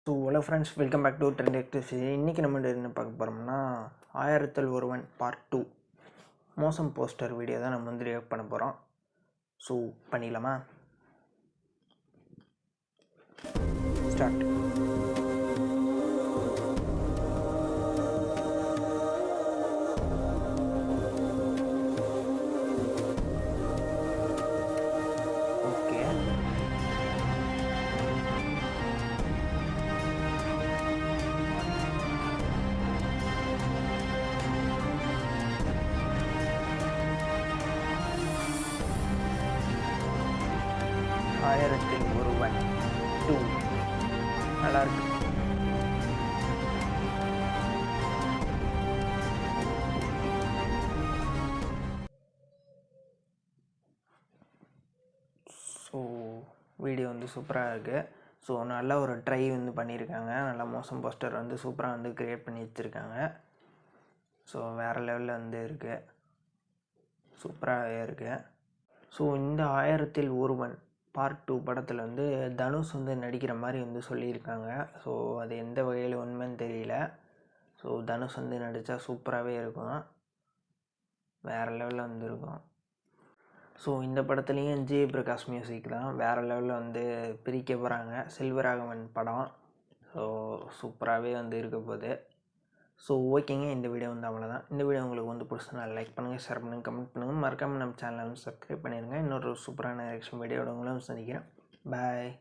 Hello friends, welcome back to Trend Actives. இன்றைக்கி நம்ம என்ன பார்க்க போகிறோம்னா, ஆயிரத்தில் ஒருவன் பார்ட் 2 மோசம் போஸ்டர் வீடியோ தான் நம்ம வந்து ரியாக்ட் பண்ண போகிறோம். ஸோ பண்ணிடலாமா? ஸ்டார்ட். ஓகே, ஆயிரத்தில் ஒருவன் 2 நல்லாயிருக்கு. ஸோ வீடியோ வந்து சூப்பராக இருக்குது. ஸோ நல்ல ஒரு ட்ரை வந்து பண்ணியிருக்காங்க. நல்லா மோசம் போஸ்டர் வந்து சூப்பராக வந்து க்ரியேட் பண்ணி வச்சுருக்காங்க. ஸோ வேறு லெவலில் வந்து இருக்குது, சூப்பராகவே இருக்குது. ஸோ இந்த ஆயிரத்தில் ஒருவன் பார்ட் 2 படத்தில் வந்து தனுஷ் வந்து நடிக்கிற மாதிரி வந்து சொல்லியிருக்காங்க. ஸோ அது எந்த வகையில் உண்மைன்னு தெரியல. ஸோ தனுஷ் வந்து நடித்தா சூப்பராகவே இருக்கும், வேறு லெவலில் வந்து இருக்கும். ஸோ இந்த படத்துலேயும் ஜி பிரகாஷ் மியூசிக் தான் வேறு லெவலில் வந்து பிரிக்க போகிறாங்க. செல்வராகவன் படம். ஸோ சூப்பராகவே வந்து இருக்க போகுது. ஸோ ஓகேங்க, இந்த வீடியோ வந்து அவ்வளோதான். இந்த வீடியோ உங்களுக்கு வந்து பிடிச்சதுனா லைக் பண்ணுங்கள், ஷேர் பண்ணுங்கள், கமெண்ட் பண்ணுங்கள். மறக்காமல் நம்ம சேனலை வந்து சப்ஸ்கிரைப் பண்ணிடுங்க. இன்னொரு சூப்பரான ஆக்ஷன் வீடியோட உங்களும் சந்திக்கிறேன். பாய்.